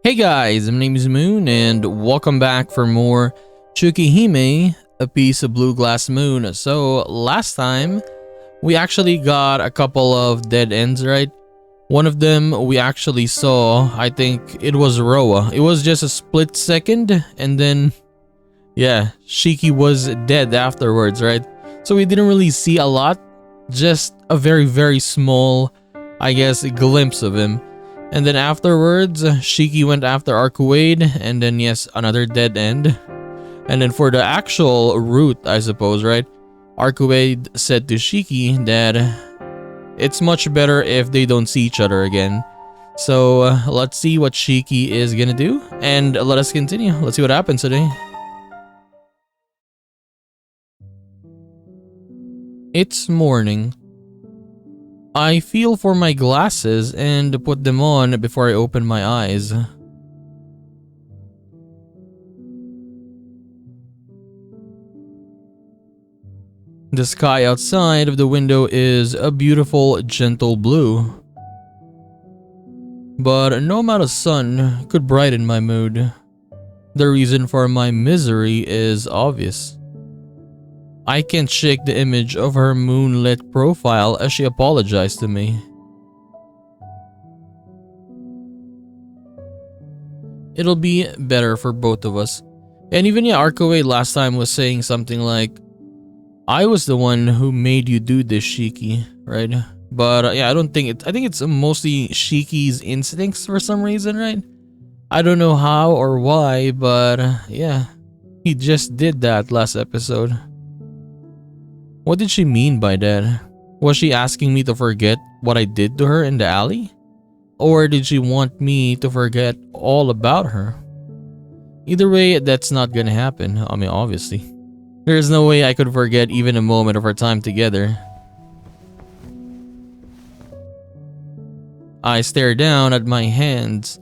Hey guys, my name is Moon and welcome back for more Tsukihime, a piece of blue glass moon. So last time we actually got a couple of dead ends, right? One of them we actually saw, I think it was Roa. It was just a split second and then yeah, Shiki was dead afterwards, right? So we didn't really see a lot, just a very small, I guess, glimpse of him. And then afterwards, Shiki went after Arcuade, and then yes, another dead end. And then for the actual route, I suppose, right? Arcuade said to Shiki that it's much better if they don't see each other again. So let's see what Shiki is gonna do, and let us continue. Let's see what happens today. It's morning. I feel for my glasses and put them on before I open my eyes. The sky outside of the window is a beautiful, gentle blue. But no amount of sun could brighten my mood. The reason for my misery is obvious. I can't shake the image of her moonlit profile as she apologized to me. It'll be better for both of us. And even Arcuade last time was saying something like, I was the one who made you do this, Shiki, right? But yeah, I think it's mostly Shiki's instincts for some reason, right? I don't know how or why, but yeah, he just did that last episode. What did she mean by that? Was she asking me to forget what I did to her in the alley? Or did she want me to forget all about her? Either way, that's not gonna happen. I mean, obviously. There's no way I could forget even a moment of our time together. I stare down at my hands.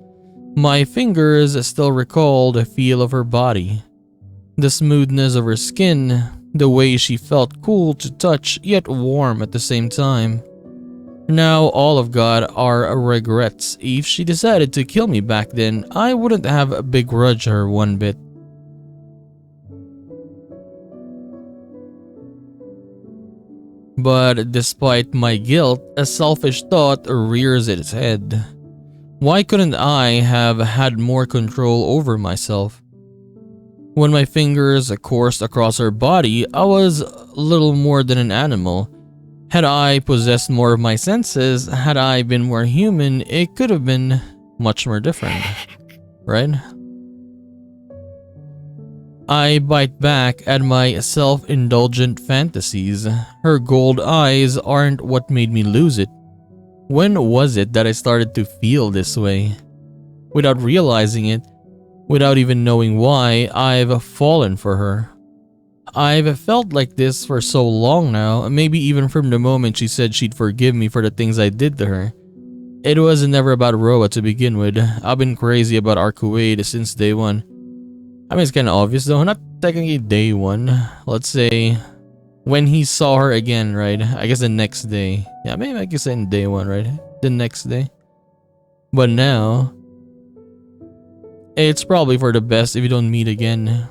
My fingers still recall the feel of her body. The smoothness of her skin. The way she felt cool to touch yet warm at the same time. Now all I've got are regrets. If she decided to kill me back then, I wouldn't have begrudged her one bit. But despite my guilt, a selfish thought rears its head. Why couldn't I have had more control over myself? When my fingers coursed across her body, I was little more than an animal. Had I possessed more of my senses, had I been more human, it could have been much more different, right? I bite back at my self-indulgent fantasies. Her gold eyes aren't what made me lose it. When was it that I started to feel this way? Without realizing it, without even knowing why, I've fallen for her. I've felt like this for so long now, maybe even from the moment she said she'd forgive me for the things I did to her. It was never about Roa to begin with. I've been crazy about Arcuade since day one. I mean, it's kinda obvious though, not technically day one. Let's say when he saw her again, right? I guess the next day. Yeah, maybe I can say in day one, right? The next day. But now, it's probably for the best if you don't meet again.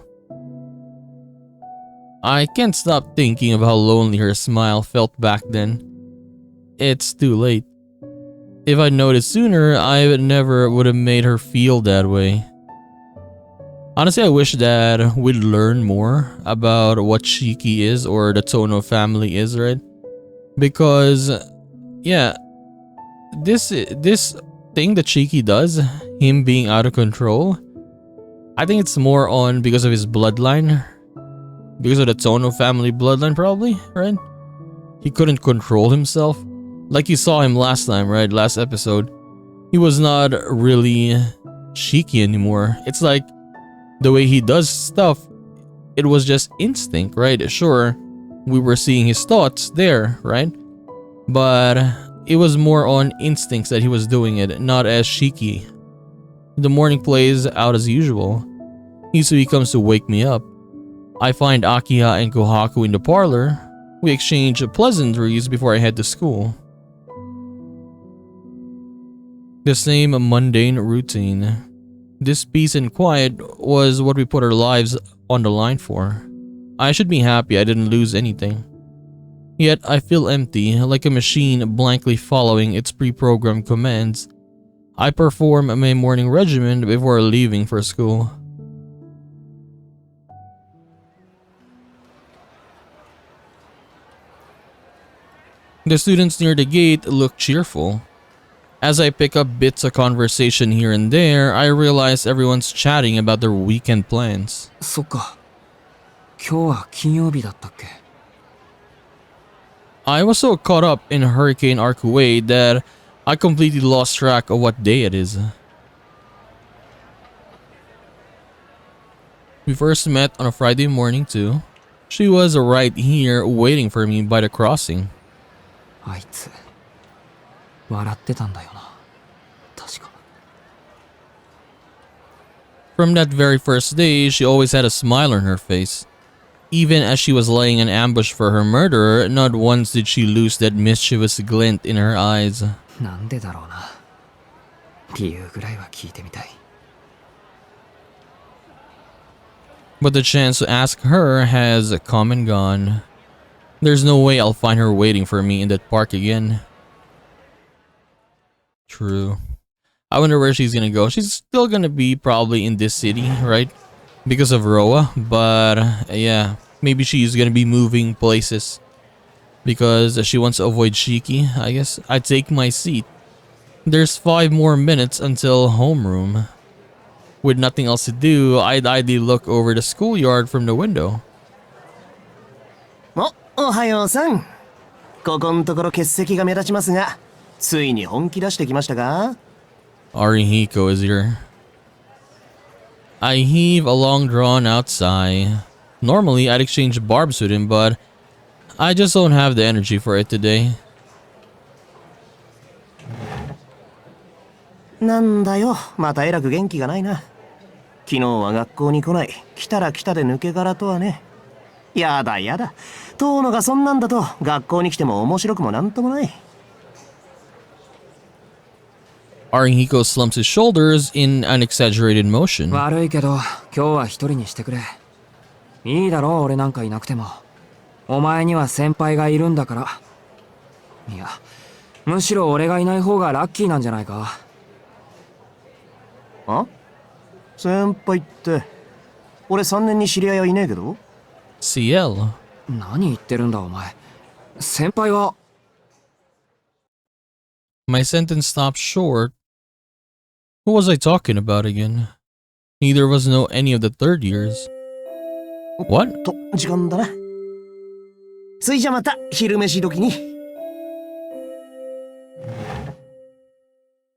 I can't stop thinking of how lonely her smile felt back then. It's too late. If I'd noticed sooner, I never would have made her feel that way. Honestly, I wish that we'd learn more about what Shiki is or the Tono family is, right? Because, yeah, this thing that Shiki does, him being out of control, I think it's more on because of his bloodline. Because of the Tono family bloodline probably, right? He couldn't control himself. Like you saw him last time, right? Last episode. He was not really Shiki anymore. It's like the way he does stuff, it was just instinct, right? Sure, we were seeing his thoughts there, right? But it was more on instincts that he was doing it, not as Shiki. The morning plays out as usual. Hisui comes to wake me up. I find Akiha and Kohaku in the parlor. We exchange pleasantries before I head to school. The same mundane routine. This peace and quiet was what we put our lives on the line for. I should be happy I didn't lose anything. Yet I feel empty, like a machine blankly following its pre-programmed commands. I perform my morning regimen before leaving for school. The students near the gate look cheerful. As I pick up bits of conversation here and there, I realize everyone's chatting about their weekend plans. そっか。今日は金曜日だったっけ? I was so caught up in Hurricane Arcuate that I completely lost track of what day it is. We first met on a Friday morning too. She was right here waiting for me by the crossing. あいつ笑ってたんだよな。確か。From that very first day, she always had a smile on her face. Even as she was laying in ambush for her murderer, not once did she lose that mischievous glint in her eyes. なんでだろうな。理由ぐらいは聞いてみたい。But the chance to ask her has come and gone. There's no way I'll find her waiting for me in that park again. True. I wonder where she's gonna go. She's still gonna be probably in this city, right? Because of Roa, but yeah, maybe she's gonna be moving places. Because she wants to avoid Shiki, I guess. I take my seat. There's 5 more minutes until homeroom. With nothing else to do, I'd idly look over the schoolyard from the window. おはようさん。ここんところ欠席が目立ちますが、ついに本気出してきましたか? Arihiko is here. I heave a long drawn out sigh. Normally I'd exchange barbs with him, but I just don't have the energy for it today. なんだよ、またえらく元気がないな。昨日は学校に来ない。来たら来たで抜け殻とはね。やだやだ。遠野がそんなんだと学校に来ても面白くもなんともない。Arihiko slumps his shoulders in an exaggerated motion. 悪いけど、今日は一人にしてくれ。いいだろう、俺なんかいなくても。お前には先輩がいるんだから。いや、むしろ俺がいない方がラッキーなんじゃないか。あ？先輩って、俺3年に知り合いはいねえけど。CL. 何言ってるんだお前。先輩は。My sentence stopped short. Who was I talking about again? Neither of us know any of the third years. What? と、時間だな。そいじゃまた昼飯時に。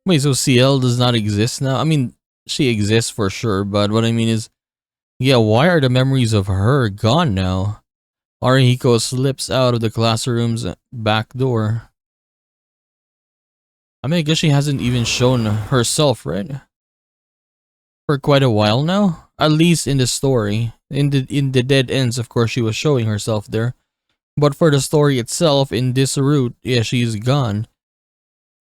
Wait, so CL does not exist now? I mean, she exists for sure, but what I mean is, yeah, why are the memories of her gone now? Arihiko slips out of the classroom's back door. I mean, I guess she hasn't even shown herself, right? For quite a while now? At least in the story. In the dead ends, of course, she was showing herself there. But for the story itself, in this route, yeah, she's gone.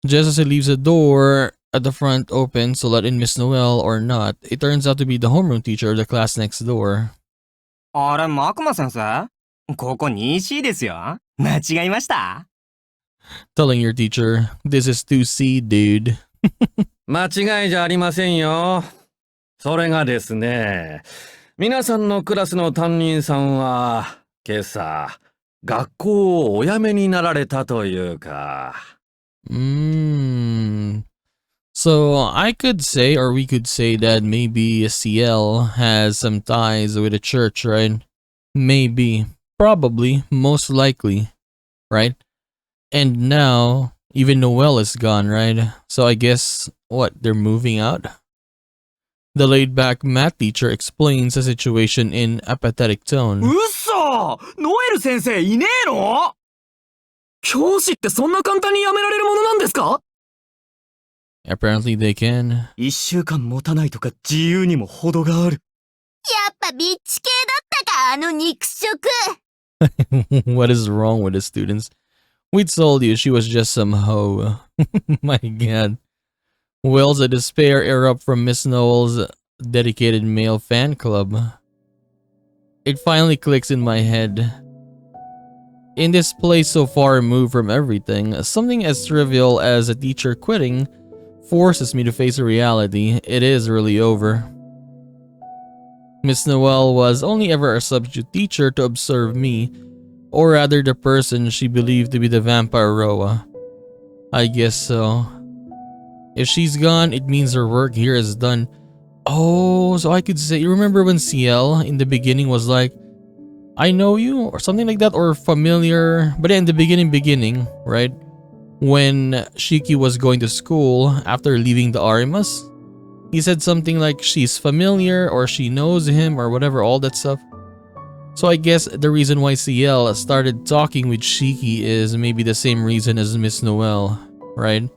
Just as he leaves the door at the front open to let in Miss Noel or not, it turns out to be the homeroom teacher of the class next door. あれ、マクマ先生？ここ 2C ですよ。間違いました？ Telling your teacher, this is 2C, dude. 間違いじゃありませんよ。それがですね、皆さんのクラスの担任さんは、今朝、学校をお辞めになられたというか。So I could say, or we could say that maybe CL has some ties with the church, right? Maybe. Probably. Most likely. Right? And now, even Noel is gone, right? So I guess, what, they're moving out? The laid-back math teacher explains the situation in a pathetic tone. 嘘！ノエル先生いねえの？教師ってそんな簡単に辞められるものなんですか？ Apparently they can. 1週間持たないとか自由にも程がある。やっぱビッチ系だったか、あの肉食。What is wrong with the students? We told you she was just some hoe. My god. Wails of despair erupt from Miss Noel's dedicated male fan club. It finally clicks in my head. In this place so far removed from everything, something as trivial as a teacher quitting forces me to face a reality. It is really over. Miss Noel was only ever a substitute teacher to observe me, or rather the person she believed to be the vampire Roa. I guess so. If she's gone, it means her work here is done. Oh, so I could say, you remember when CL in the beginning was like, I know you, or something like that, or familiar, but in the beginning, right? When Shiki was going to school after leaving the Arimas, he said something like she's familiar, or she knows him, or whatever, all that stuff. So I guess the reason why CL started talking with Shiki is maybe the same reason as Miss Noel, right?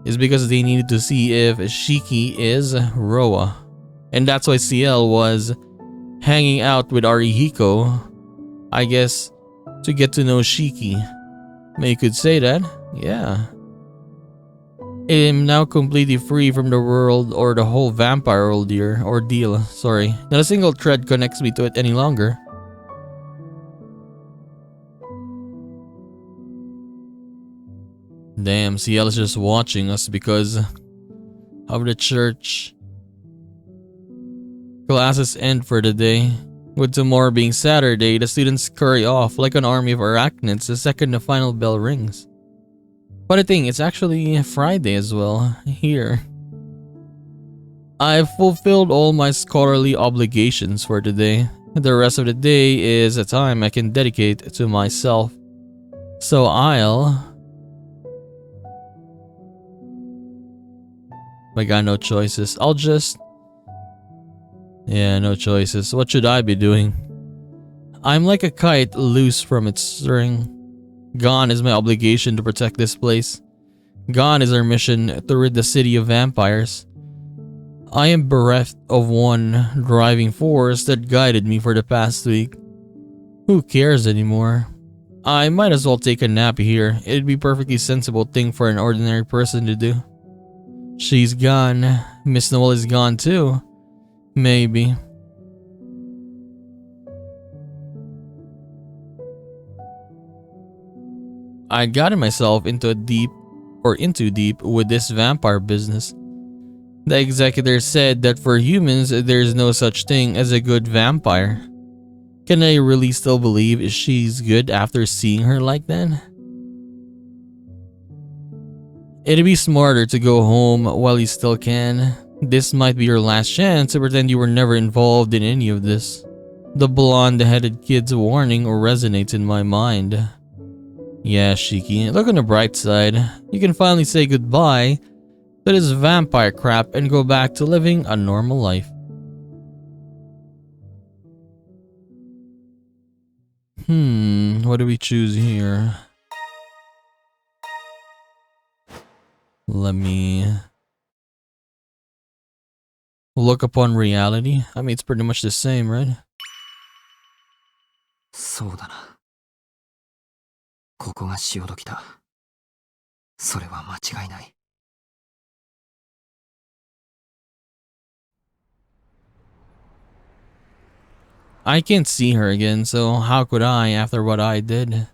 Is because they needed to see if Shiki is Roa. And that's why CL was hanging out with Arihiko, I guess, to get to know Shiki. You could say that, yeah. I am now completely free from the world or the whole vampire ordeal, sorry. Not a single thread connects me to it any longer. Damn, CL is just watching us because of the church. Classes end for the day. With tomorrow being Saturday, the students scurry off like an army of arachnids the second the final bell rings. But I think it's actually Friday as well, here. I've fulfilled all my scholarly obligations for today. The rest of the day is a time I can dedicate to myself. So I got no choices. No choices. What should I be doing? I'm like a kite loose from its string. Gone is my obligation to protect this place. Gone is our mission to rid the city of vampires. I am bereft of one driving force that guided me for the past week. Who cares anymore? I might as well take a nap here. It'd be a perfectly sensible thing for an ordinary person to do. She's gone. Miss Noel is gone too. Maybe. I'd gotten myself into deep with this vampire business. The executor said that for humans, there's no such thing as a good vampire. Can I really still believe she's good after seeing her like that? It'd be smarter to go home while you still can. This might be your last chance to pretend you were never involved in any of this. The blonde-headed kid's warning resonates in my mind. Yeah, Shiki, look on the bright side. You can finally say goodbye to this vampire crap and go back to living a normal life. What do we choose here? Let me look upon reality. I mean, it's pretty much the same, right? そうだな。ここが潮時だ。それは間違いない。I can't see her again, so how could I after what I did?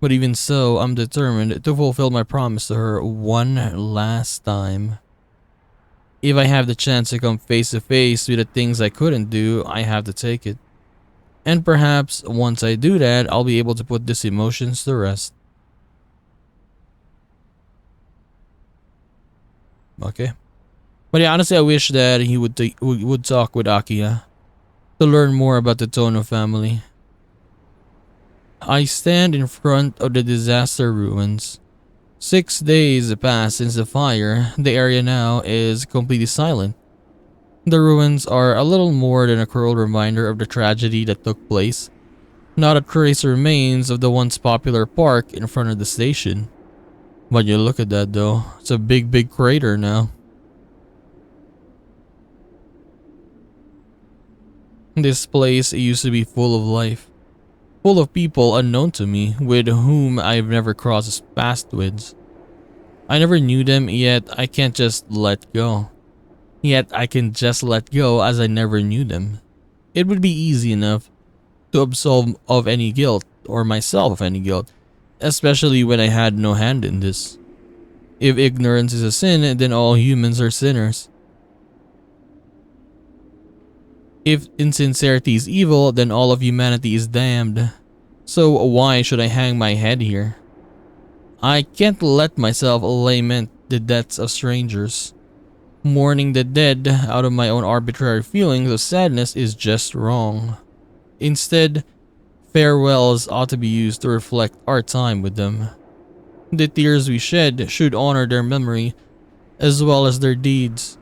But even so, I'm determined to fulfill my promise to her one last time. If I have the chance to come face to face with the things I couldn't do, I have to take it. And perhaps once I do that, I'll be able to put these emotions to rest. Okay. But yeah, honestly, I wish that he would talk with Akiya to learn more about the Tono family. I stand in front of the disaster ruins. 6 days passed since the fire. The area now is completely silent. The ruins are a little more than a cruel reminder of the tragedy that took place. Not a trace remains of the once popular park in front of the station. But you look at that though, it's a big crater now. This place used to be full of life. Full of people unknown to me, with whom I've never crossed paths with. I never knew them, yet I can't just let go. Yet I can just let go as I never knew them. It would be easy enough to absolve of any guilt, or myself of any guilt, especially when I had no hand in this. If ignorance is a sin, then all humans are sinners. If insincerity is evil, then all of humanity is damned. So why should I hang my head here? I can't let myself lament the deaths of strangers. Mourning the dead out of my own arbitrary feelings of sadness is just wrong. Instead, farewells ought to be used to reflect our time with them. The tears we shed should honor their memory as well as their deeds.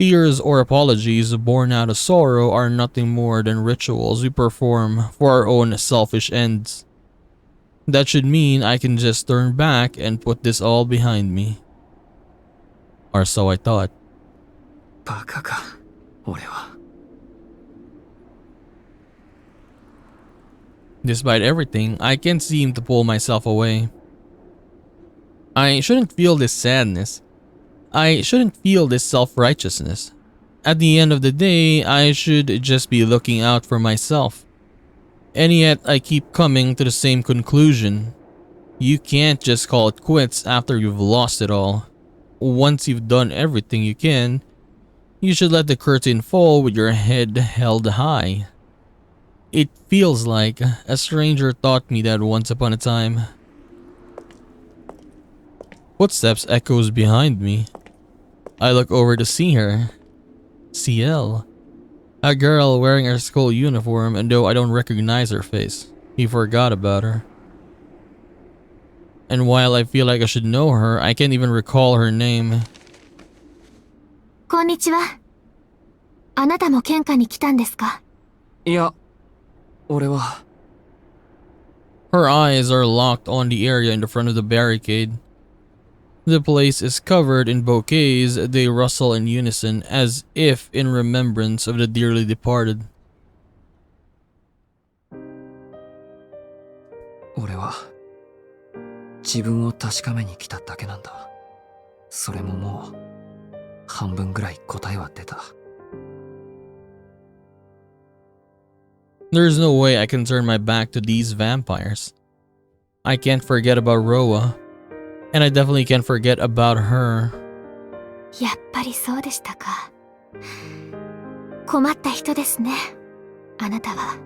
Tears or apologies born out of sorrow are nothing more than rituals we perform for our own selfish ends. That should mean I can just turn back and put this all behind me. Or so I thought. バカか、俺は。Despite everything, I can't seem to pull myself away. I shouldn't feel this sadness. I shouldn't feel this self-righteousness. At the end of the day, I should just be looking out for myself. And yet, I keep coming to the same conclusion. You can't just call it quits after you've lost it all. Once you've done everything you can, you should let the curtain fall with your head held high. It feels like a stranger taught me that once upon a time. Footsteps echoes behind me. I look over to see her. CL. A girl wearing her school uniform, and though I don't recognize her face, he forgot about her. And while I feel like I should know her, I can't even recall her name. こんにちは。あなたも献花に来たんですか？いや、俺は。Her eyes are locked on the area in the front of the barricade. The place is covered in bouquets. They rustle in unison as if in remembrance of the dearly departed. 俺は自分を確かめに来ただけなんだ。それももう半分ぐらい答えは出た。There's no way I can turn my back to these vampires. I can't forget about Roa, and I definitely can't forget about her. やっぱりそうでしたか。困った人ですね、あなたは。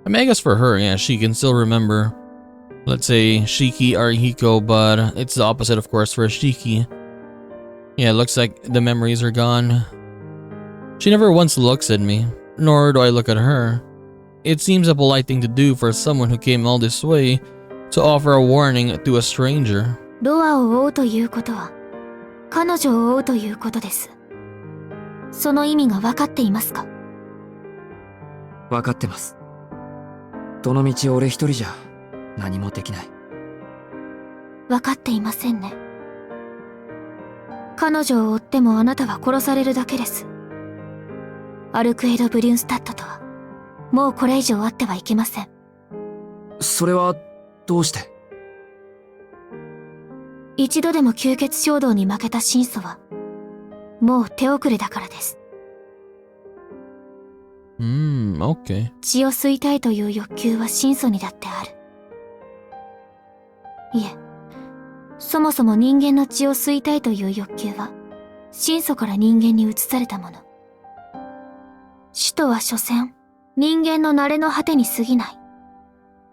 I mean, I guess for her, yeah, she can still remember, let's say, Shiki or Hiko, but it's the opposite, of course, for Shiki. Yeah, it looks like the memories are gone. She never once looks at me, nor do I look at her. It seems a polite thing to do for someone who came all this way to offer a warning to a stranger. ロアを追うということは、彼女を追うということです。その意味が分かっていますか？分かってます。どの道俺一人じゃ何もできない。分かっていませんね。彼女を追ってもあなたは殺されるだけです。アルクエド・ブリュンスタットとはもうこれ以上あってはいけません。それはどうして？一度でも吸血衝動に負けた神祖はもう手遅れだからです。Okay. 血を吸いたいという欲求は神祖にだってある。いえ、そもそも人間の血を吸いたいという欲求は神祖から人間に移されたもの。使徒は所詮人間の慣れの果てに過ぎない。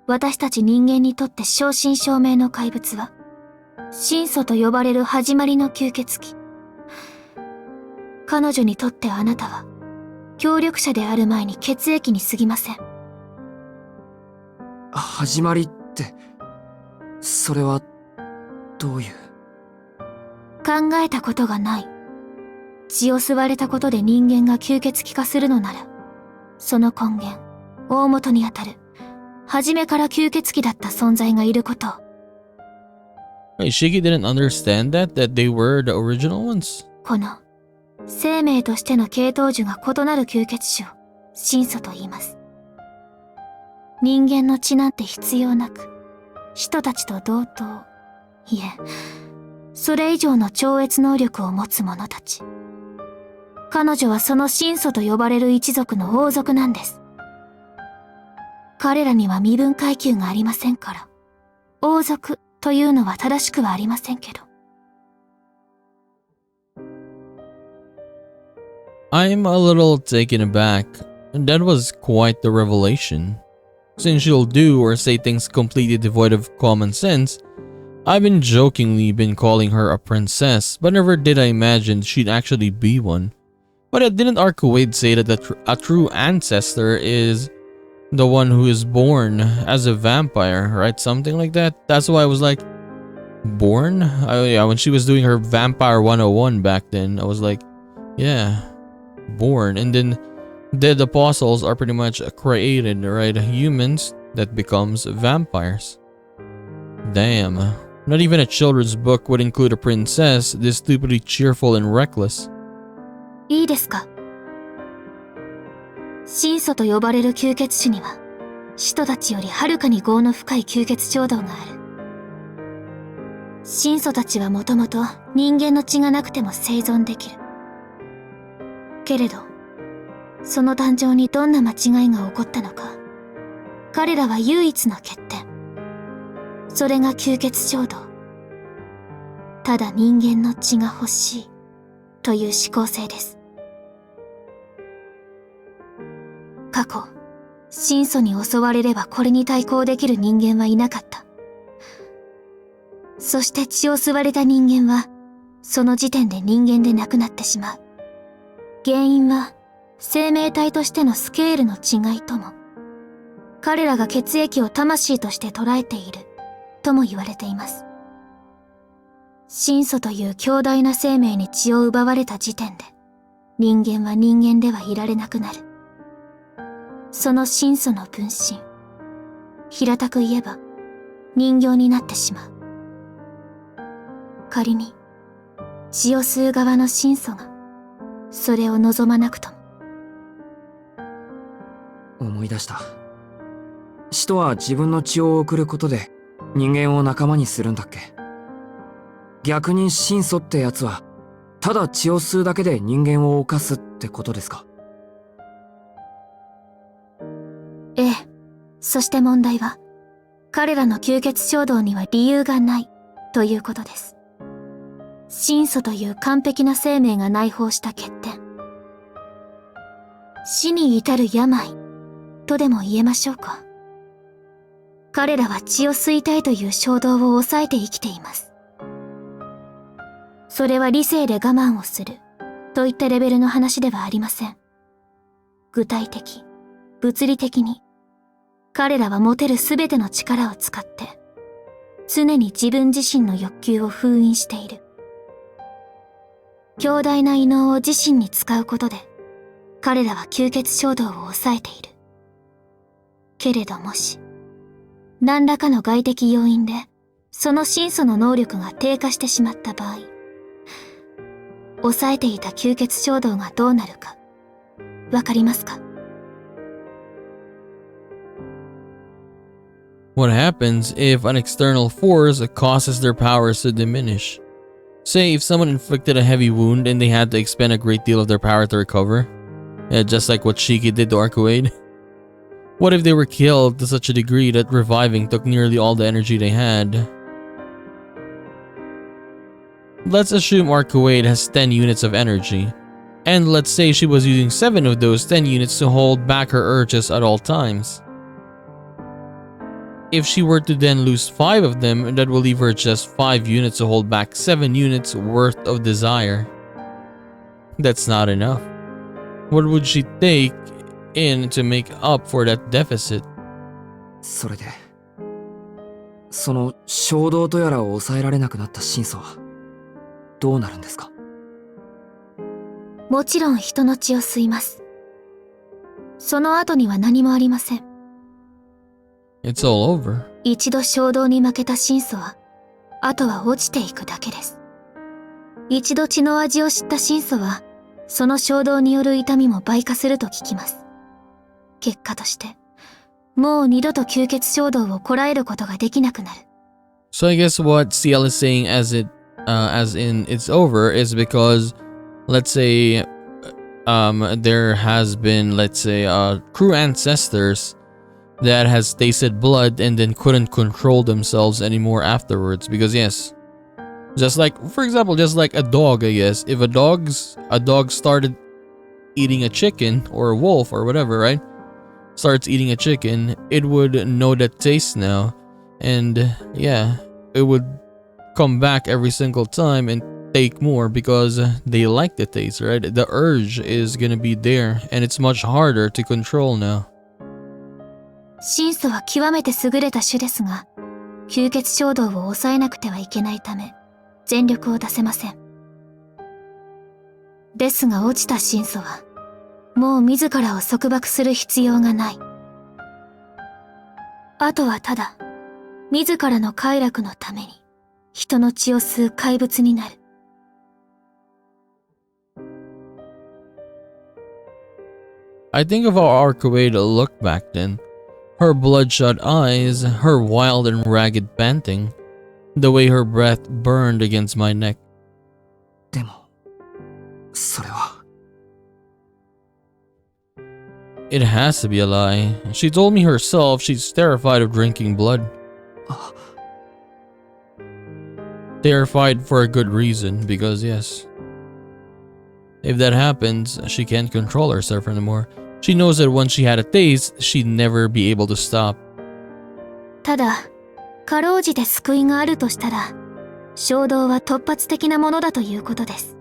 私たち人間にとって正真正銘の怪物は神祖と呼ばれる始まりの吸血鬼。彼女にとってあなたは協力者である前に血液に過ぎません。始まりって、それはどういう？考えたことがない。血を吸われたことで人間が吸血鬼化するのなら、その根源、大元にあたる、初めから吸血鬼だった存在がいることを。Wait, Shiki didn't understand that they were the original ones? この、生命としての系統樹が異なる吸血種を、神祖と言います。人間の血なんて必要なく、人たちと同等、いえ、それ以上の超越能力を持つ者たち。彼女はその神祖と呼ばれる一族の王族なんです。彼らには身分階級がありませんから、王族というのは正しくはありませんけど。I'm a little taken aback. That was quite the revelation. Since she'll do or say things completely devoid of common sense, I've been jokingly calling her a princess, but never did I imagine she'd actually be one. But didn't Arcuade say that a true ancestor is the one who is born as a vampire, right? Something like that. That's why I was like, born? Yeah, when she was doing her Vampire 101 back then, I was like, yeah, born. And then dead apostles are pretty much created, right? Humans that becomes vampires. Damn. Not even a children's book would include a princess this stupidly cheerful and reckless. いいですか。神祖と呼ばれる吸血種には、使徒たちよりはるかに業の深い吸血衝動がある。神祖たちはもともと人間の血がなくても生存できる。けれど、その誕生にどんな間違いが起こったのか、彼らは唯一の欠点。それが吸血衝動。ただ人間の血が欲しいという思考性です。過去、神祖に襲われればこれに対抗できる人間はいなかった。そして血を吸われた人間は、その時点で人間でなくなってしまう。原因は、生命体としてのスケールの違いとも、彼らが血液を魂として捉えている、とも言われています。神祖という強大な生命に血を奪われた時点で、人間は人間ではいられなくなる。その神祖の分身、平たく言えば、人形になってしまう。仮に、血を吸う側の神祖が、それを望まなくとも。思い出した。使徒は自分の血を送ることで人間を仲間にするんだっけ。逆に神祖ってやつはただ血を吸うだけで人間を犯すってことですか。ええ。そして問題は、彼らの吸血衝動には理由がないということです。神祖という完璧な生命が内包した欠点。死に至る病とでも言えましょうか。彼らは血を吸いたいという衝動を抑えて生きています。それは理性で我慢をするといったレベルの話ではありません。具体的、物理的に、彼らは持てるすべての力を使って、常に自分自身の欲求を封印している。強大な異能を自身に使うことで、彼らは吸血衝動を抑えている。けれどもし、何らかの外的要因で、その神祖の能力が低下してしまった場合、抑えていた吸血衝動がどうなるか、わかりますか？ What happens if an external force causes their powers to diminish? Say if someone inflicted a heavy wound and they had to expend a great deal of their power to recover, just like what Shiki did to Arcuade. What if they were killed to such a degree that reviving took nearly all the energy they had? Let's assume Arcuade has 10 units of energy, and let's say she was using 7 of those 10 units to hold back her urges at all times. If she were to then lose 5 of them, that will leave her just 5 units to hold back 7 units worth of desire. That's not enough. What would she take in to make up for that deficit? それで、その衝動とやらを抑えられなくなった神祖はどうなるんですか？もちろん人の血を吸います。その後には何もありません。It's all over. 一度衝動に負けた神祖は、あとは落ちていくだけです。一度血の味を知った神祖は、その衝動による痛みも倍化すると聞きます。結果として、もう二度と吸血衝動をこらえることができなくなる。So I guess what CL is saying as it as in it's over, is because, let's say, there has been, let's say, crew ancestors that has tasted blood and then couldn't control themselves anymore afterwards. Because yes, just like, for example, just like a dog, I guess, if a dog started eating a chicken, or a wolf or whatever, right, starts eating a chicken, it would know that taste now, and yeah, it would come back every single time and take more because they like the taste, right? The urge is gonna be there, and it's much harder to control now. 神素は極めて優れた種ですが、吸血衝動を抑えなくてはいけないため、全力を出せません。ですが落ちた神素は、もう自らを束縛する必要がない。あとはただ、自らの快楽のために、人の血を吸う怪物になる。I think of how Arcade looked back then. Her bloodshot eyes, her wild and ragged panting, the way her breath burned against my neck. でも、それは。It has to be a lie. She told me herself she's terrified of drinking blood. Terrified for a good reason, because yes, if that happens, she can't control herself anymore. She knows that once she had a taste, she'd never be able to stop. ただ、かろうじて救いがあるとしたら、衝動は突発的なものだということです。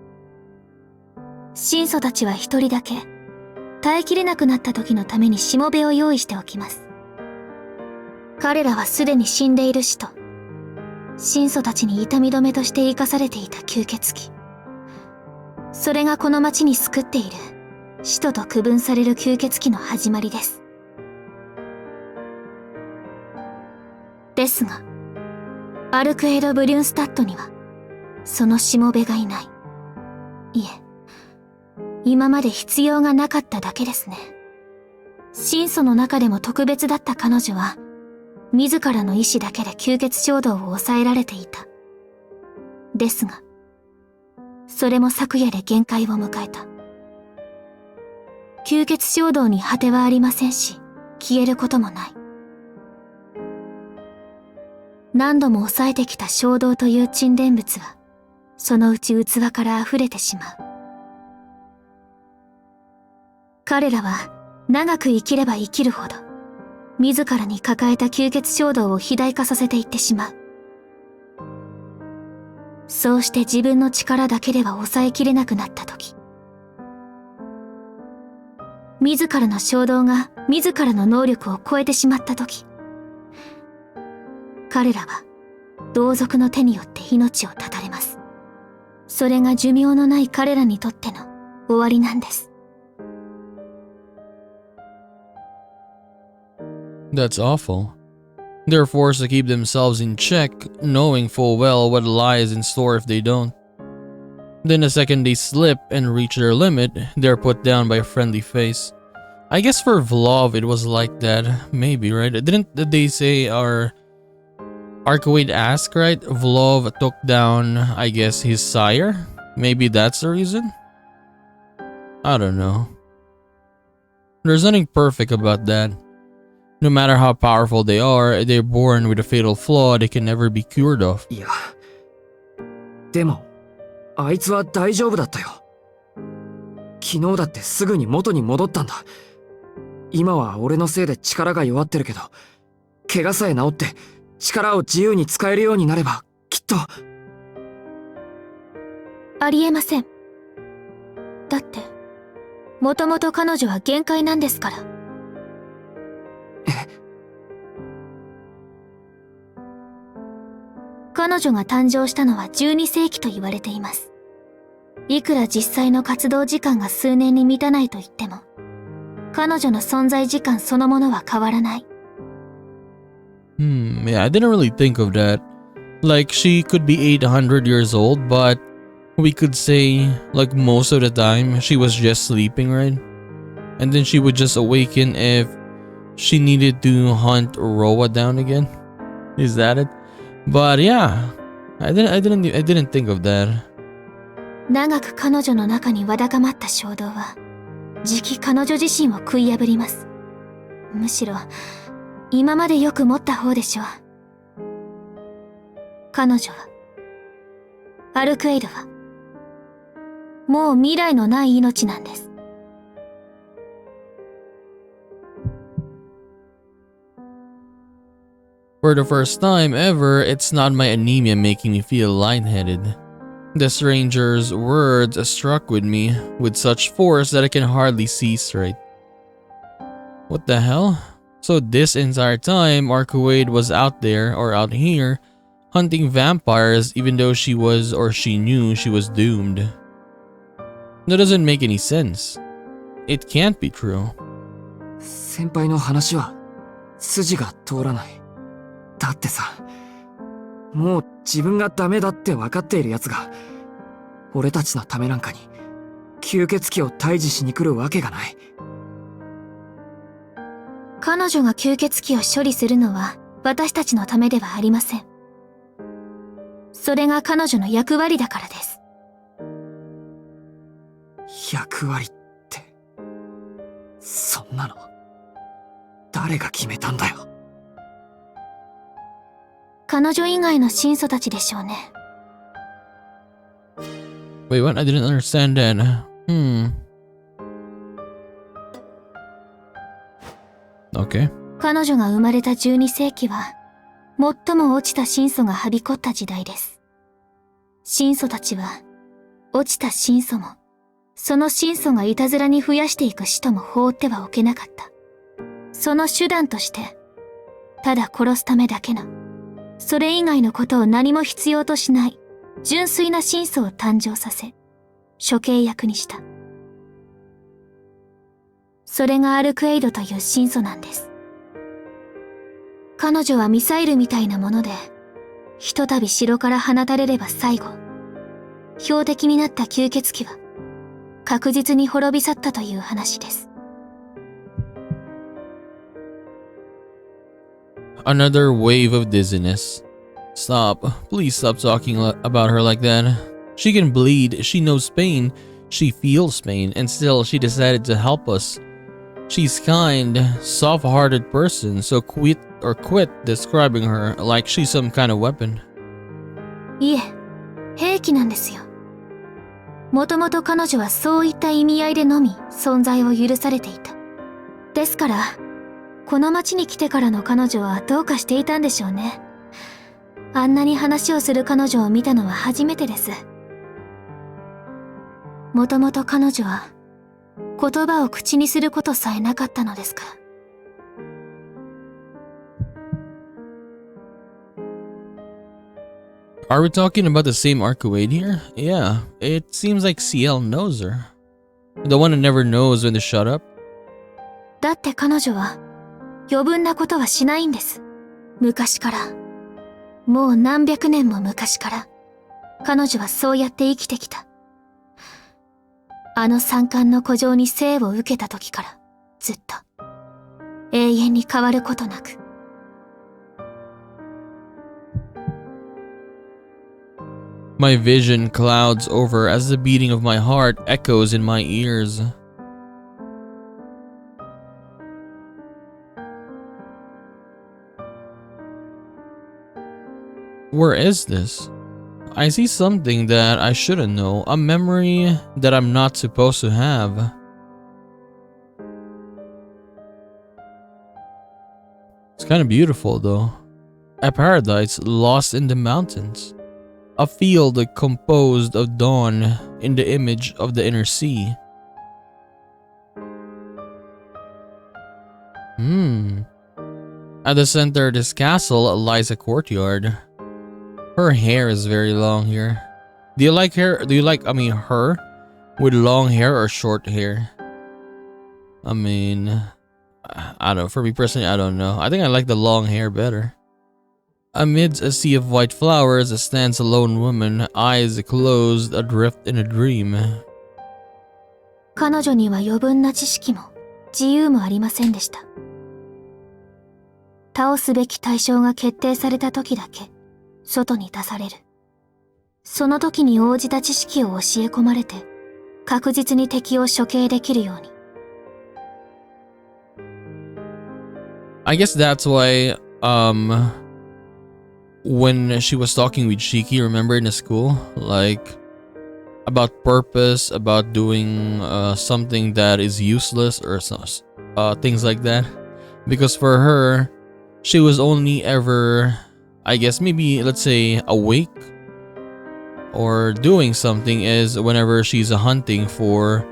神祖たちは一人だけ、耐えきれなくなった時のためにしもべを用意しておきます。彼らはすでに死んでいる死と、神祖たちに痛み止めとして生かされていた吸血鬼。それがこの町に救っている、使徒と区分される吸血鬼の始まりです。ですが、アルクエイド・ブリュンスタットには、そのしもべがいない。いえ、今まで必要がなかっただけですね。神祖の中でも特別だった彼女は、自らの意志だけで吸血衝動を抑えられていた。ですが、それも昨夜で限界を迎えた。吸血衝動に果てはありませんし、消えることもない。何度も抑えてきた衝動という沈殿物は、そのうち器から溢れてしまう。彼らは長く生きれば生きるほど、自らに抱えた吸血衝動を肥大化させていってしまう。そうして自分の力だけでは抑えきれなくなったとき、自らの衝動が自らの能力を超えてしまったとき、彼らは同族の手によって命を絶たれます。それが寿命のない彼らにとっての終わりなんです。That's awful. They're forced to keep themselves in check, knowing full well what lies in store if they don't. Then the second they slip and reach their limit, they're put down by a friendly face. I guess for Vlov it was like that, maybe, right? Didn't they say our Arcade asked, right? Vlov took down, I guess, his sire? Maybe that's the reason? I don't know. There's nothing perfect about that. No matter how powerful they are, they're born with a fatal flaw they can never be cured of. いや、でも、あいつは大丈夫だったよ。昨日だってすぐに元に戻ったんだ。今は俺のせいで力が弱ってるけど、怪我さえ治って力を自由に使えるようになれば、きっと。ありえません。だって、もともと彼女は限界なんですから。彼女が誕生したのは12世紀と言われています。いくら実際の活動時間が数年に満たないと言っても、彼女の存在時間そのものは変わらない。Yeah, I didn't really think of that. Like, she could be 800 years old, but we could say, like, most of the time, she was just sleeping, right? And then she would just awaken if she needed to hunt Roa down again. Is that it? But yeah, I didn't think of that. 長く彼女の中にわだかまった衝動は、じき彼女自身を食い破ります。むしろ、今までよく持った方でしょう。彼女は、アルクエイドは、もう未来のない命なんです。For the first time ever, it's not my anemia making me feel lightheaded. The stranger's words struck with me with such force that I can hardly see straight. What the hell? So this entire time, Arcuade was out there, or out here, hunting vampires even though she was, or she knew she was doomed. That doesn't make any sense. It can't be true. 先輩の話は筋が通らない。だってさ、もう自分がダメだって分かっている奴が俺たちのためなんかに吸血鬼を退治しに来るわけがない。彼女が吸血鬼を処理するのは私たちのためではありません。それが彼女の役割だからです。役割って、そんなの誰が決めたんだよ。彼女以外の神祖たちでしょうね。Wait, what? I didn't understand that. Okay. 彼女が生まれた12世紀は、最も落ちた神祖がはびこった時代です。神祖たちは、落ちた神祖も、その神祖がいたずらに増やしていく使徒も放ってはおけなかった。その手段として、ただ殺すためだけの、それ以外のことを何も必要としない、純粋な神祖を誕生させ、処刑役にした。それがアルクエイドという神祖なんです。彼女はミサイルみたいなもので、ひとたび城から放たれれば最後、標的になった吸血鬼は、確実に滅び去ったという話です。Another wave of dizziness. Stop. Please stop talking about her like that. She can bleed, she knows pain, she feels pain, and still she decided to help us. She's kind, soft-hearted person, so quit describing her like she's some kind of weapon. いえ、兵器なんですよ。もともと彼女はそういった意味合いでのみ存在を許されていた。ですから、この町に来てからの彼女はどうかしていたんでしょうね。あんなに話をする彼女を見たのは初めてです。もともと彼女は言葉を口にすることさえなかったのですから。Are we talking about the same Arcuade here? Yeah, it seems like CL knows her. The one who never knows when to shut up. だって彼女は余分なことはしないんです。昔から。もう何百年も昔から。彼女はそうやって生きてきた。あの三冠の古城に生を受けた時から、ずっと。永遠に変わることなく。My vision clouds over as the beating of my heart echoes in my ears. Where is this? I see something that I shouldn't know, a memory that I'm not supposed to have. It's kind of beautiful though. A paradise lost in the mountains. A field composed of dawn in the image of the inner sea. At the center of this castle lies a courtyard. Her hair is very long here. Do you like her with long hair or short hair? I mean, I don't know. For me personally, I don't know. I think I like the long hair better. Amidst a sea of white flowers stands a lone woman, eyes closed, adrift in a dream. 彼女には余分な知識も自由もありませんでした。倒すべき対象が決定された時だけ外に出される。その時に応じた知識を教え込まれて、確実に敵を処刑できるように。I guess that's why, when she was talking with Shiki, remember in the school, like, about purpose, about doing something that is useless or things like that. Because for her, she was only ever, I guess maybe, let's say, awake or doing something is whenever she's hunting for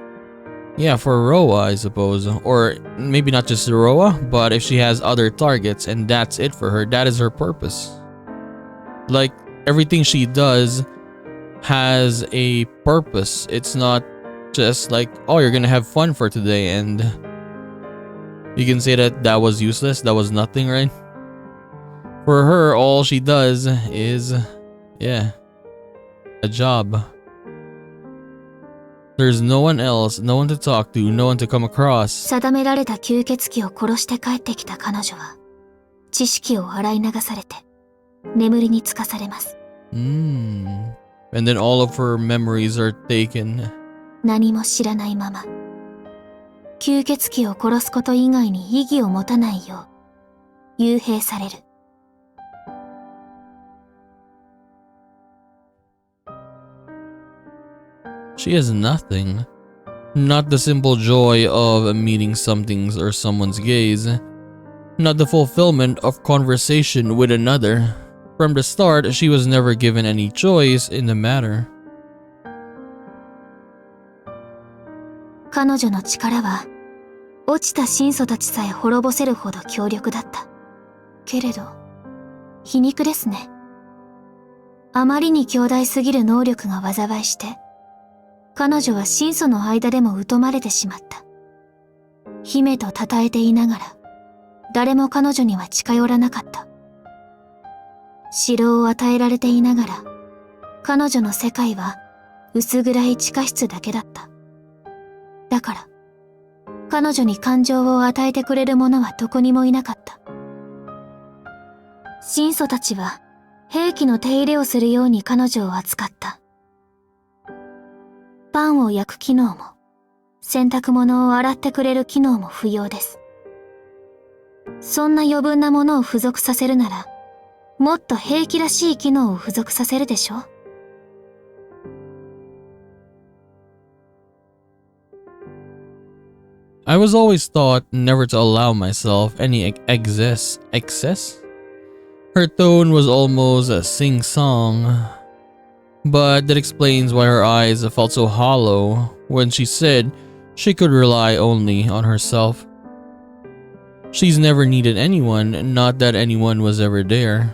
Roa, I suppose. Or maybe not just Roa, but if she has other targets, and that's it for her. That is her purpose. Like, everything she does has a purpose. It's not just like, oh, you're gonna have fun for today, and you can say that was useless, that was nothing, right? For her, all she does is, a job. There's no one else, no one to talk to, no one to come across. 定められた吸血鬼を殺して帰ってきた彼女は、知識を洗い流されて、眠りにつかされます。And then all of her memories are taken. 何も知らないまま、吸血鬼を殺すこと以外に意義を持たないよう、幽閉される。She has nothing. Not the simple joy of meeting something's or someone's gaze. Not the fulfillment of conversation with another. From the start, she was never given any choice in the matter. 彼女の力は、落ちた神祖たちさえ滅ぼせるほど強力だった。けれど、皮肉ですね。あまりに強大すぎる能力が災いして、彼女は神祖の間でも疎まれてしまった。姫と称えていながら、誰も彼女には近寄らなかった。城を与えられていながら、彼女の世界は薄暗い地下室だけだった。だから、彼女に感情を与えてくれる者はどこにもいなかった。神祖たちは、兵器の手入れをするように彼女を扱った。パンを焼く機能も、洗濯物を洗ってくれる機能も不要です。そんな余分なものを付属させるなら、もっと兵器らしい機能を付属させるでしょ。I was always taught never to allow myself any excess? Her tone was almost a sing-song. But that explains why her eyes felt so hollow when she said she could rely only on herself. She's never needed anyone, not that anyone was ever there.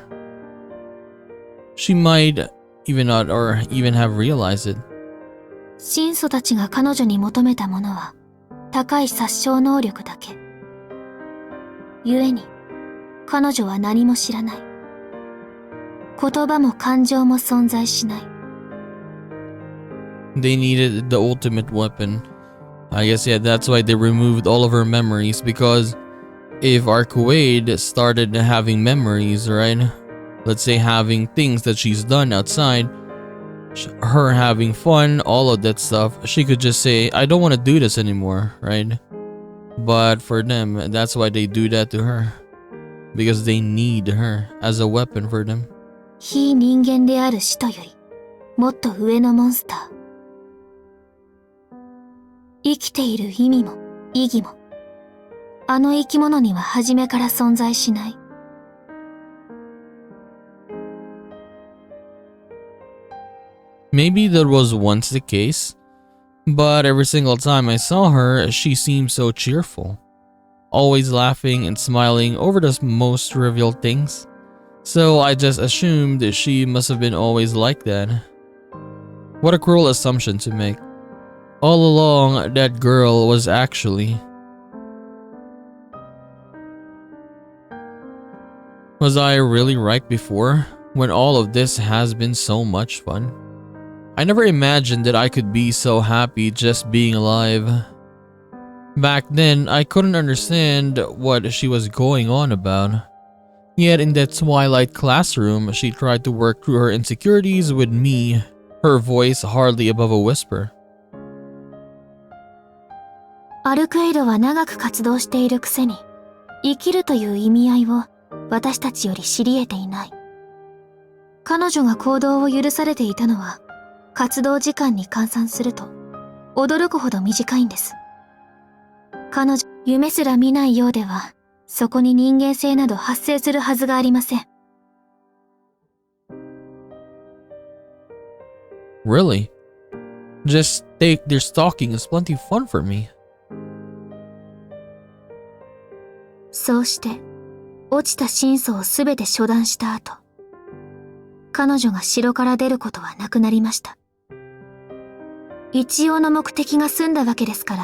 She might even not or even have realized it. 神祖たちが彼女に求めたものは高い殺傷能力だけ。故に彼女は何も知らない。言葉も感情も存在しない。They needed the ultimate weapon. I guess that's why they removed all of her memories, because if Arcuade started having memories, right? Let's say having things that she's done outside, her having fun, all of that stuff, she could just say, I don't want to do this anymore, right? But for them, that's why they do that to her. Because they need her as a weapon for them. 非人間である使徒より、もっと上のモンスター。生きている意味も意義も、あの生き物には初めから存在しない。Maybe that was once the case, but every single time I saw her, she seemed so cheerful, always laughing and smiling over the most trivial things. So I just assumed that she must have been always like that. What a cruel assumption to make. All along, that girl was actually... Was I really right before, when all of this has been so much fun? I never imagined that I could be so happy just being alive. Back then, I couldn't understand what she was going on about. Yet in that twilight classroom, she tried to work through her insecurities with me her voice hardly above a whisper. アルクエイドは長く活動しているくせに、生きるという意味合いを私たちより知り得ていない。彼女が行動を許されていたのは、活動時間に換算すると、驚くほど短いんです。彼女、夢すら見ないようでは、そこに人間性など発生するはずがありません。Really? Just think their stalking is plenty fun for me. そうして、落ちた真相をすべて処断した後、彼女が城から出ることはなくなりました。一応の目的が済んだわけですから、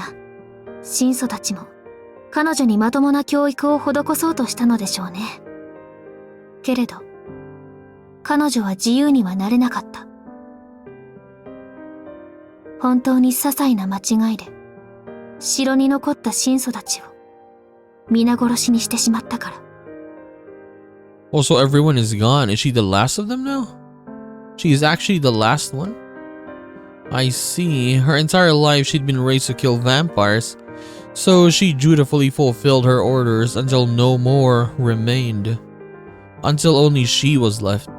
神祖たちも彼女にまともな教育を施そうとしたのでしょうね。けれど、彼女は自由にはなれなかった。本当に些細な間違いで、城に残った神祖たちを皆殺しにしてしまったから。Also, everyone is gone. Is she the last of them now? She is actually the last one? I see. Her entire life she'd been raised to kill vampires, so she dutifully fulfilled her orders until no more remained. Until only she was left.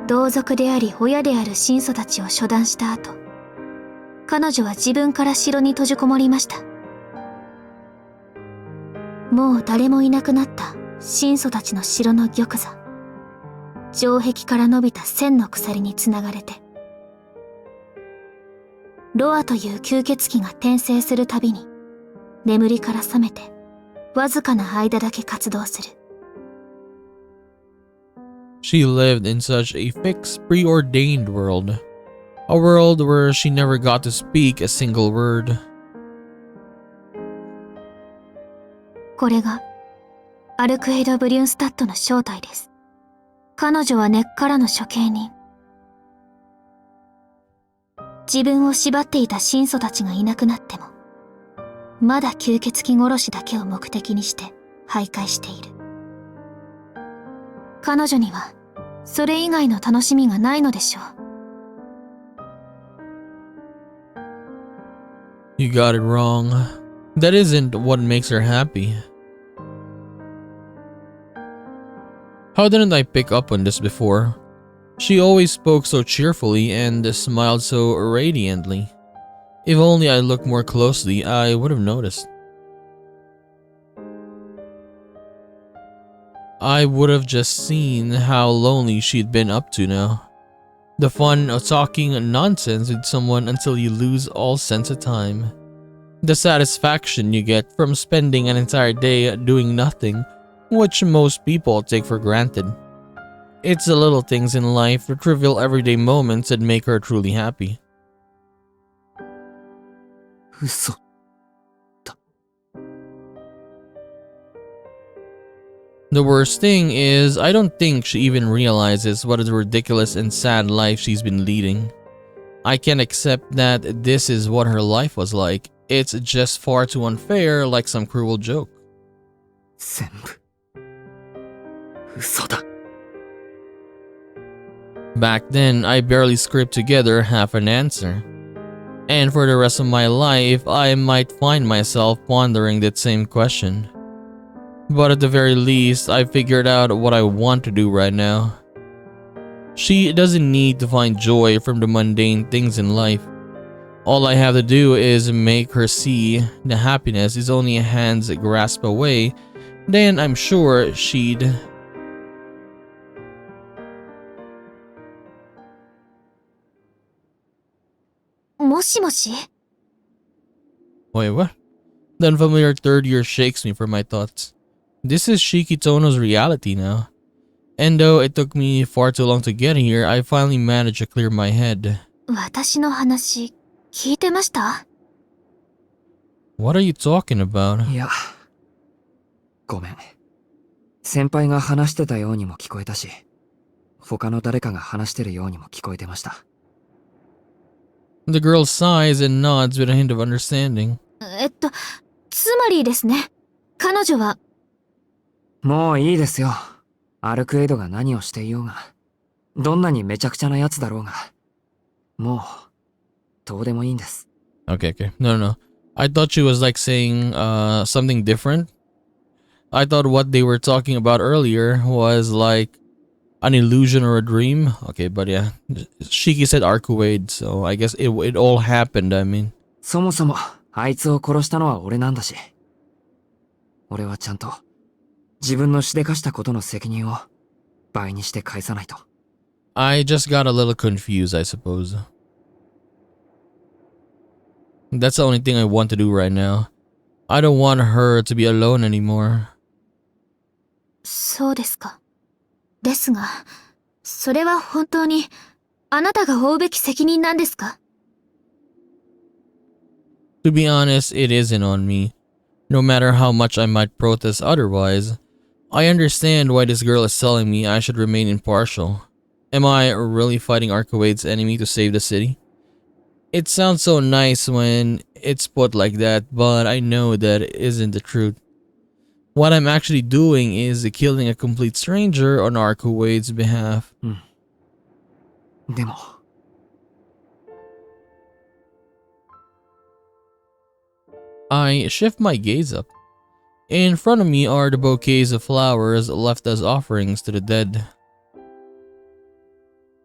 同族であり親である神祖たちを処断した後、彼女は自分から城に閉じこもりました。もう誰もいなくなった神祖たちの城の玉座。城壁から伸びた千の鎖につながれて、ロアという吸血鬼が転生するたびに、眠りから覚めて、わずかな間だけ活動する。She lived in such a fixed, preordained world. A world where she never got to speak a single word. これが、アルクエイド・ブリュンスタットの正体です。彼女は根っからの処刑人。自分を縛っていた神祖たちがいなくなっても、まだ吸血鬼殺しだけを目的にして徘徊している。彼女には、それ以外の楽しみがないのでしょう。You got it wrong. That isn't what makes her happy. How didn't I pick up on this before? She always spoke so cheerfully and smiled so radiantly. If only I looked more closely, I would have noticed. I would have just seen how lonely she'd been up to now. The fun of talking nonsense with someone until you lose all sense of time. The satisfaction you get from spending an entire day doing nothing, which most people take for granted. It's the little things in life, the trivial everyday moments that make her truly happy. 嘘。The worst thing is, I don't think she even realizes what a ridiculous and sad life she's been leading. I can't accept that this is what her life was like. It's just far too unfair, like some cruel joke. 全部嘘だ。Back then, I barely scraped together half an answer. And for the rest of my life, I might find myself pondering that same question. But at the very least, I figured out what I want to do right now. She doesn't need to find joy from the mundane things in life. All I have to do is make her see the happiness is only a hand's grasp away, then I'm sure she'd... Wait, what? The unfamiliar third year shakes me from my thoughts. This is Shikitono's reality now. And though it took me far too long to get here, I finally managed to clear my head. 私の話、聞いてました？ What are you talking about? いや、ごめん。先輩が話してたようにも聞こえたし、他の誰かが話してるようにも聞こえてました。The girl sighs and nods with a hint of understanding. つまりですね、彼女は。もういいですよ。アルクエイドが何をしていようが、どんなにめちゃくちゃなやつだろうが、もうどうでもいいんです。 Okay, okay. No, no, no. I thought she was like saying something different. I thought what they were talking about earlier was like an illusion or a dream. Okay, but yeah. Shiki said Arcuade, so I guess it all happened, I mean. そもそもあいつを殺したのは俺なんだし、俺はちゃんと自分のしでかしたことの責任を倍にして返さないと。 I just got a little confused, I suppose. That's the only thing I want to do right now. I don't want her to be alone anymore. そうですか。ですが、それは本当にあなたが負うべき責任なんですか？ To be honest, it isn't on me. No matter how much I might protest otherwise, I understand why this girl is telling me I should remain impartial. Am I really fighting Arcuade's enemy to save the city? It sounds so nice when it's put like that, but I know that it isn't the truth. What I'm actually doing is killing a complete stranger on Arcuade's behalf. でも I shift my gaze up. In front of me are the bouquets of flowers left as offerings to the dead.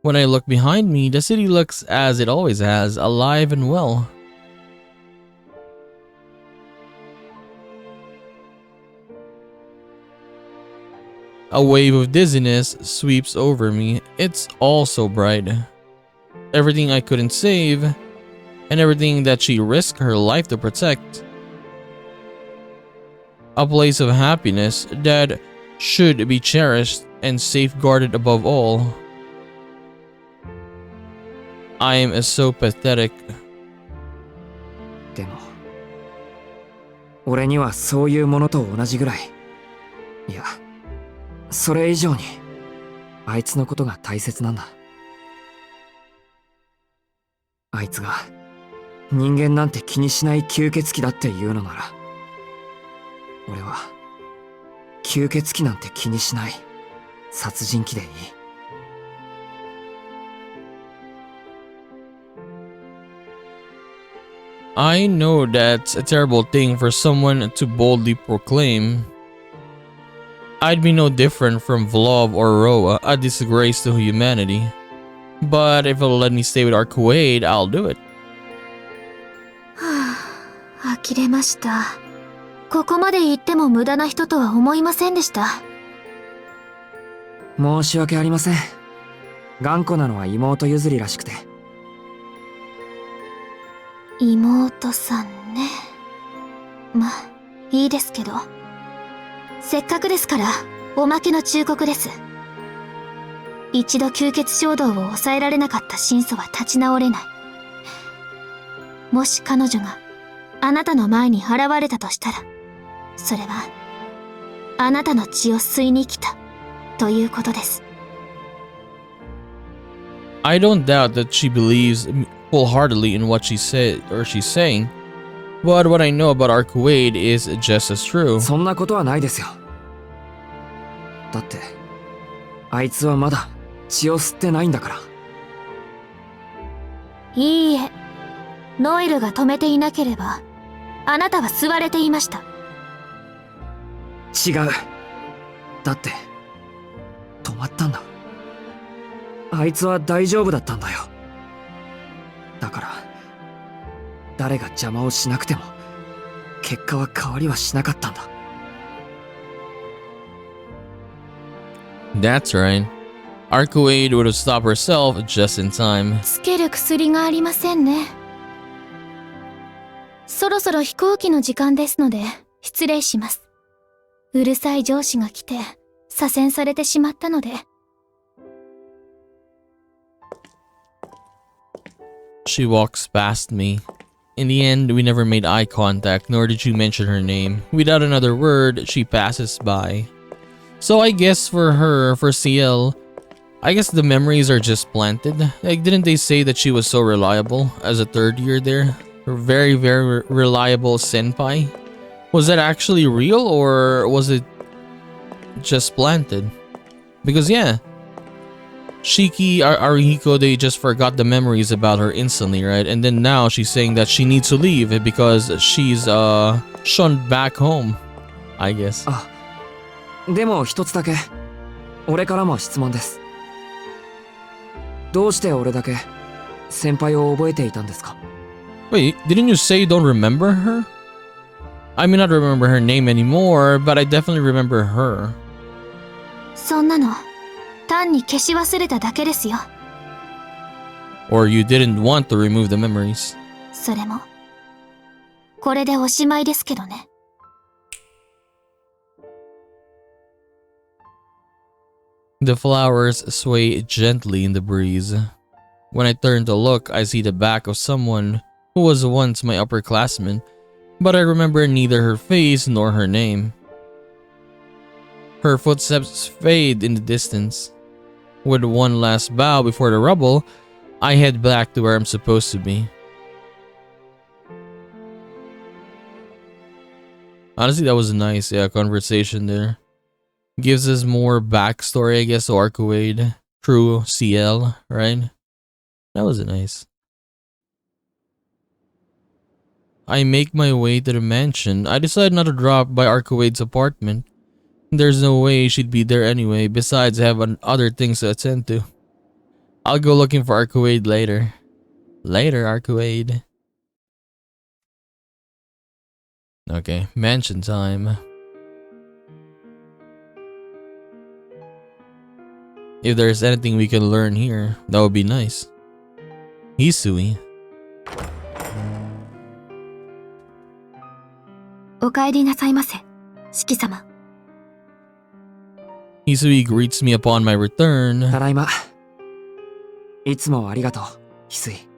When I look behind me, the city looks as it always has, alive and well. A wave of dizziness sweeps over me. It's all so bright. Everything I couldn't save, and everything that she risked her life to protect. A place of happiness that should be cherished and safeguarded above all. I am so pathetic. でも俺にはそういうものと同じぐらい、いやそれ以上にあいつのことが大切なんだ。あいつが人間なんて気にしない吸血鬼だって言うのなら、俺は吸血鬼なんて気にしない殺人鬼でいい。 I know that's a terrible thing for someone to boldly proclaim. I'd be no different from Vlov or Roa, a disgrace to humanity. But if it'll let me stay with Arcuade, I'll do it. はあ、呆れました。ここまで言っても無駄な人とは思いませんでした。申し訳ありません。頑固なのは妹譲りらしくて。妹さんね。まあ、いいですけど。せっかくですから、おまけの忠告です。一度吸血衝動を抑えられなかった真祖は立ち直れない。もし彼女があなたの前に現れたとしたら、それはあなたの血を吸いに来たということです。I don't doubt that she believes wholeheartedly in what she said or she's saying, but what I know about Arcuade is just as true. そんなことはないですよ。だってあいつはまだ血を吸ってないんだから。いいえ、ノエルが止めていなければあなたは吸われていました。違う。だって止まったんだ。あいつは大丈夫だったんだよ。だから誰が邪魔をしなくても結果は変わりはしなかったんだ。 That's right. Arcuade would have stopped herself just in time. つける薬がありませんね。そろそろ飛行機の時間ですので失礼します。うるさい上司が来て左遷されてしまったので。She walks past me. In the end, we never made eye contact, nor did you mention her name. Without another word, she passes by. So I guess for her, for CL, I guess the memories are just planted. Like, didn't they say that she was so reliable as a third year there? Her very, very reliable senpai? Was that actually real, or was it just planted? Because yeah, Shiki, Arihiko, they just forgot the memories about her instantly, right? And then now she's saying that she needs to leave because she's shunned back home, I guess. でも一つだけ俺からも質問です。どうして俺だけ先輩を覚えていたんですか？ Wait, didn't you say you don't remember her? I may not remember her name anymore, but I definitely remember her. そんなの単に消し忘れただけですよ。 Or you didn't want to remove the memories. それもこれでおしまいですけどね。The flowers sway gently in the breeze. When I turn to look, I see the back of someone who was once my upperclassman, but I remember neither her face nor her name. Her footsteps fade in the distance. With one last bow before the rubble, I head back to where I'm supposed to be. Honestly, that was a nice conversation there. Gives us more backstory, I guess, to Arcuade through CL, right? That was nice. I make my way to the mansion. I decide not to drop by Arcuade's apartment. There's no way she'd be there anyway, besides I have other things to attend to. I'll go looking for Arcuade later. Later, Arcuade. Okay, mansion time. If there's anything we can learn here, that would be nice. Hisui. お帰りなさいませ、四季様。Hisui greets me upon my return. ただいま。いつもありがとう、翡翠。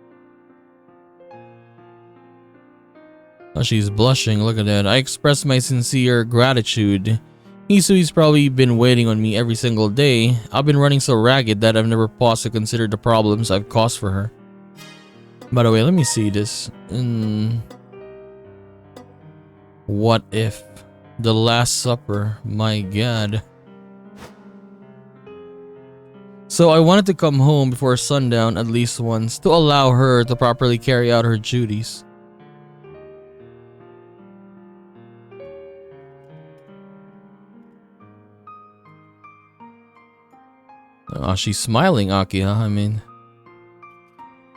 Oh, she's blushing, look at that. I express my sincere gratitude. Hisui's probably been waiting on me every single day. I've been running so ragged that I've never paused to consider the problems I've caused for her. By the way, let me see this. What if? The Last Supper. My god. So I wanted to come home before sundown at least once to allow her to properly carry out her duties. Oh, she's smiling, Akiha. I mean,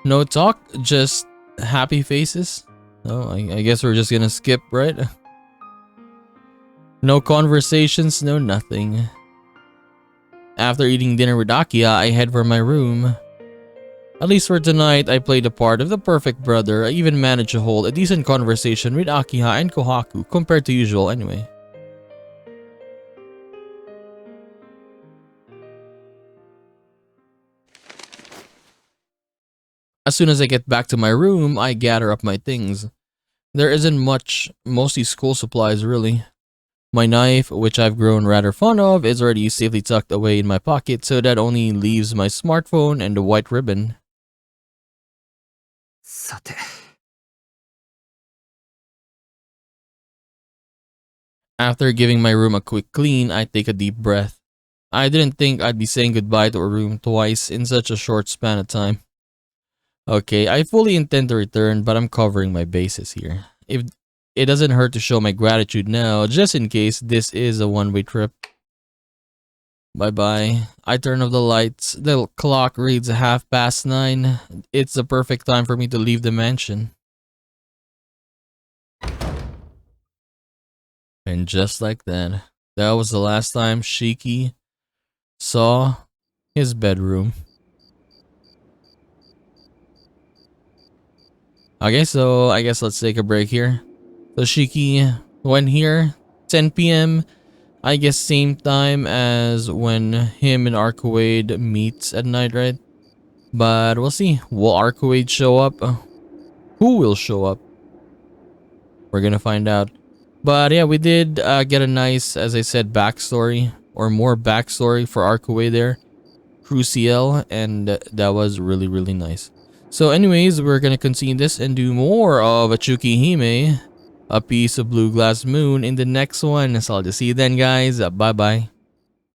no talk, just happy faces. Oh, I guess we're just gonna skip, right? No conversations, no nothing. After eating dinner with Akiha, I head for my room. At least for tonight, I played the part of the perfect brother. I even managed to hold a decent conversation with Akiha and Kohaku compared to usual anyway. As soon as I get back to my room, I gather up my things. There isn't much, mostly school supplies really. My knife, which I've grown rather fond of, is already safely tucked away in my pocket, so that only leaves my smartphone and the white ribbon. さて。After giving my room a quick clean, I take a deep breath. I didn't think I'd be saying goodbye to a room twice in such a short span of time. Okay, I fully intend to return, but I'm covering my bases here. If it doesn't hurt to show my gratitude now, just in case this is a one-way trip. Bye-bye. I turn off the lights. The clock reads 9:30. It's the perfect time for me to leave the mansion. And just like that, that was the last time Shiki saw his bedroom. Okay, so I guess let's take a break here. So Shiki went here, 10 p.m. I guess same time as when him and Arcuade meets at night, right? But we'll see. Will Arcuade show up? Who will show up? We're gonna find out. But yeah, we did get a nice, as I said, backstory, or more backstory for Arcuade there. Crucial, and that was really, really nice. So anyways, we're gonna continue this and do more of a Tsukihime, a piece of blue glass moon in the next one. So I'll just see you then, guys. Bye bye.